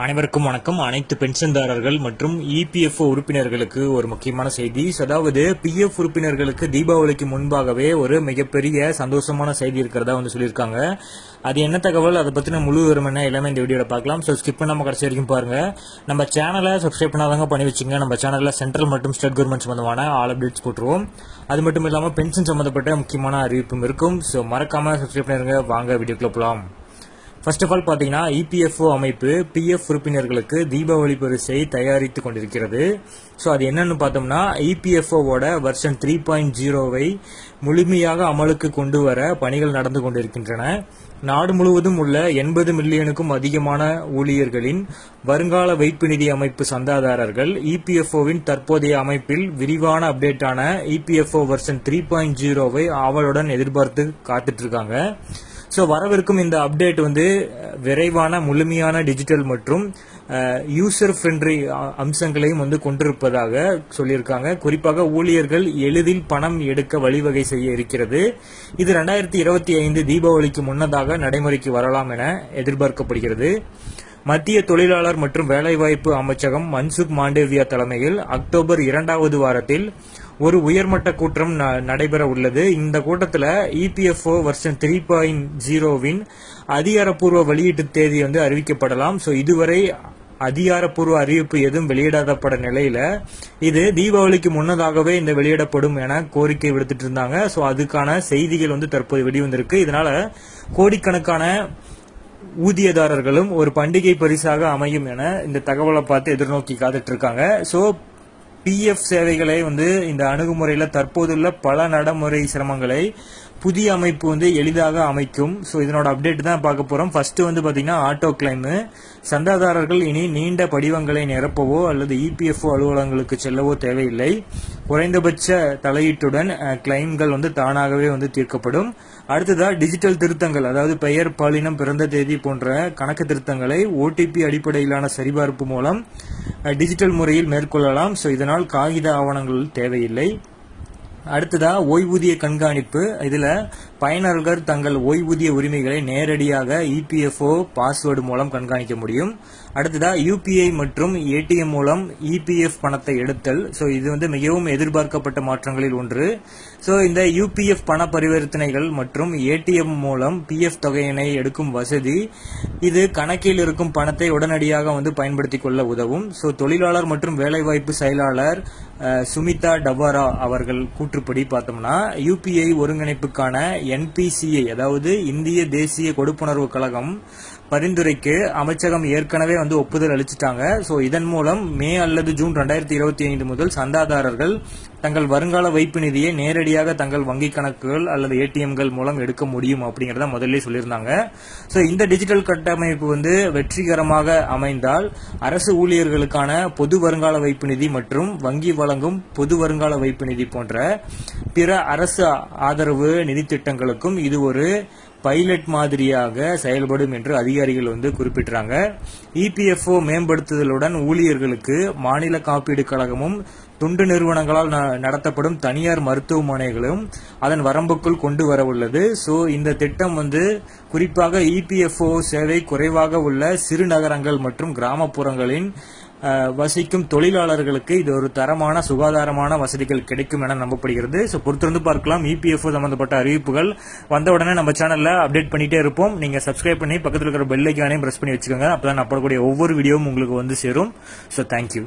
அனைவருக்கும் வணக்கம். அனைத்து பென்ஷன்தாரர்கள் மற்றும் இபிஎஃப்ஓ உறுப்பினர்களுக்கு ஒரு முக்கியமான செய்தி. அதாவது பிஎஃப் உறுப்பினர்களுக்கு தீபாவளிக்கு முன்பாகவே ஒரு மிகப்பெரிய சந்தோஷமான செய்தி இருக்கிறதா சொல்லியிருக்காங்க. அது என்ன தகவல், அதை பத்தின முழு விவரம் என்ன எல்லாமே இந்த வீடியோல பார்க்கலாம். ஸோ ஸ்கிப் பண்ணாம கடைசி வரைக்கும் பாருங்க. நம்ம சேனலை சப்ஸ்கிரைப் பண்ணாதவங்க பண்ணி வச்சுங்க. நம்ம சேனல்ல சென்ட்ரல் மற்றும் ஸ்டேட் கவர்மெண்ட் சம்பந்தமான ஆல் அப்டேட்ஸ் போட்டுருவோம். அது மட்டும் இல்லாமல் பென்ஷன் சம்பந்தப்பட்ட முக்கியமான அறிவிப்பும் இருக்கும். ஸோ மறக்காம சப்ஸ்கிரைப் பண்ணிருங்க. வாங்க வீடியோக்குள்ள போலாம். ஃபர்ஸ்ட் ஆஃப் ஆல் பாத்தீங்கன்னா இபிஎஃப்ஓ அமைப்பு பிஎஃப் உறுப்பினர்களுக்கு தீபாவளி பரிசை தயாரித்து கொண்டிருக்கிறது. ஸோ அது என்னன்னு பார்த்தோம்னா இபிஎஃப்ஓவோட வெர்ஷன் 3.0 முழுமையாக அமலுக்கு கொண்டு வர பணிகள் நடந்து கொண்டிருக்கின்றன. நாடு முழுவதும் உள்ள 80 மில்லியனுக்கும் அதிகமான ஊழியர்களின் வருங்கால வைப்பு நிதி அமைப்பு சந்தாதாரர்கள் இபிஎஃப்ஓவின் தற்போதைய அமைப்பில் விரிவான அப்டேட்டான இபிஎஃப்ஓ வெர்ஷன் 3.0 ஆவலுடன் எதிர்பார்த்து காத்துட்டு இருக்காங்க. ஸோ வரவிருக்கும் இந்த அப்டேட் விரைவான முழுமையான டிஜிட்டல் மற்றும் யூசர் ஃப்ரெண்ட்லி அம்சங்களையும் கொண்டிருப்பதாக சொல்லியிருக்காங்க. குறிப்பாக ஊழியர்கள் எளிதில் பணம் எடுக்க வழிவகை செய்ய இருக்கிறது. இது 2025 தீபாவளிக்கு முன்னதாக நடைமுறைக்கு வரலாம் என எதிர்பார்க்கப்படுகிறது. மத்திய தொழிலாளர் மற்றும் வேலைவாய்ப்பு அமைச்சகம் மன்சுக் மாண்டேவியா தலைமையில் அக்டோபர் 2வது வாரத்தில் ஒரு உயர்மட்ட கூட்டம் நடைபெற உள்ளது. இந்த கூட்டத்தில் இபிஎஃப்ஓ வெர்ஷன் 3.0 அதிகாரப்பூர்வ வெளியீட்டு தேதி அறிவிக்கப்படலாம். ஸோ இதுவரை அதிகாரப்பூர்வ அறிவிப்பு எதுவும் வெளியிடப்பட நிலையில இது தீபாவளிக்கு முன்னதாகவே இந்த வெளியிடப்படும் என கோரிக்கை விடுத்துட்டு இருந்தாங்க. ஸோ அதுக்கான செய்திகள் தற்போது வெளிவந்திருக்கு. இதனால கோடிக்கணக்கான ஊதியதாரர்களும் ஒரு பண்டிகை பரிசாக அமையும் என இந்த தகவலை பார்த்து எதிர்நோக்கி காத்துட்டு இருக்காங்க. ஸோ பிஎஃப் சேவைகளை இந்த அணுகுமுறையில தற்போதுள்ள பல நடைமுறை சிரமங்களை புதிய அமைப்பு எளிதாக அமைக்கும். ஸோ இதனோட அப்டேட் தான் பார்க்க போறோம். ஃபர்ஸ்ட் பாத்தீங்கன்னா ஆட்டோ கிளைம். சந்தாதாரர்கள் இனி நீண்ட படிவங்களை நிரப்பவோ அல்லது இபிஎஃப்ஓ அலுவலகங்களுக்கு செல்லவோ தேவையில்லை. குறைந்தபட்ச தலையீட்டுடன் கிளைம்கள் தானாகவே தீர்க்கப்படும். அடுத்ததா டிஜிட்டல் திருத்தங்கள், அதாவது பெயர், பாலினம், பிறந்த தேதி போன்ற கணக்கு திருத்தங்களை ஓடிபி அடிப்படையிலான சரிபார்ப்பு மூலம் டிஜிட்டல் முறையில் மேற்கொள்ளலாம். ஸோ இதனால் காகித ஆவணங்கள் தேவையில்லை. அடுத்ததா ஓய்வூதிய கண்காணிப்பு. இதுல பயனர்கள் தங்கள் ஓய்வூதிய உரிமைகளை நேரடியாக இபிஎஃப்ஓ பாஸ்வேர்டு மூலம் கண்காணிக்க முடியும். அடுத்ததா யூபிஐ மற்றும் ஏடிஎம் மூலம் இபிஎஃப் பணத்தை எடுத்தல். ஸோ இது மிகவும் எதிர்பார்க்கப்பட்ட மாற்றங்களில் ஒன்று. ஸோ இந்த யூபிஎஃப் பண பரிவர்த்தனைகள் மற்றும் ஏடிஎம் மூலம் பிஎஃப் தொகையினை எடுக்கும் வசதி இது கணக்கில் இருக்கும் பணத்தை உடனடியாக பயன்படுத்திக் கொள்ள உதவும். ஸோ தொழிலாளர் மற்றும் வேலைவாய்ப்பு செயலாளர் சுமிதா டபாரா அவர்கள் கூற்றுப்படி பார்த்தோம்னா யூபிஐ ஒருங்கிணைப்புக்கான என்பிசிஐ, அதாவது இந்திய தேசிய கொடுப்புணர்வு கழகம் பரிந்துரைக்கு அமைச்சகம் ஏற்கனவே ஒப்புதல் அளிச்சிட்டாங்க. ஸோ இதன் மூலம் மே அல்லது ஜூன் 2025 முதல் சந்தாதாரர்கள் தங்கள் வருங்கால வைப்பு நிதியை நேரடியாக தங்கள் வங்கி கணக்குகள் அல்லது ஏடிஎம்கள் மூலம் எடுக்க முடியும் அப்படிங்கறத முதல்ல சொல்லியிருந்தாங்க. ஸோ இந்த டிஜிட்டல் கட்டமைப்பு வெற்றிகரமாக அமைந்தால் அரசு ஊழியர்களுக்கான பொது வருங்கால வைப்பு நிதி மற்றும் வங்கி வழங்கும் பொது வருங்கால வைப்பு நிதி போன்ற பிற அரசு ஆதரவு நிதி திட்டங்களுக்கும் இது ஒரு பைலட் மாதிரியாக செயல்படும் என்று அதிகாரிகள் குறிப்பிட்டாங்க. இபிஎஃப்ஓ மேம்படுத்துதலுடன் ஊழியர்களுக்கு மாநில காப்பீடு கழகமும் தொண்டு நிறுவனங்களால் நடத்தப்படும் தனியார் மருத்துவமனைகளும் அதன் வரம்புக்குள் கொண்டு வர உள்ளது. ஸோ இந்த திட்டம் குறிப்பாக இபிஎஃப்ஓ சேவை குறைவாக உள்ள சிறு நகரங்கள் மற்றும் கிராமப்புறங்களின் வசிக்கும் தொழிலாளர்களுக்கு இது ஒரு தரமான சுகாதாரமான வசதிகள் கிடைக்கும் என நம்பப்படுகிறது. ஸோ பொறுத்திருந்து பார்க்கலாம். இபிஎஃப்ஓ சம்பந்தப்பட்ட அறிவிப்புகள் வந்த உடனே நம்ம சேனல்ல அப்டேட் பண்ணிட்டே இருப்போம். நீங்க சப்ஸ்கிரைப் பண்ணி பக்கத்தில் இருக்கிற பெல் ஐக்கானையும் பிரஸ் பண்ணி வச்சுக்கோங்க. அப்பதான் நான் போடக்கூடிய ஒவ்வொரு வீடியோவும் உங்களுக்கு சேரும். So thank you.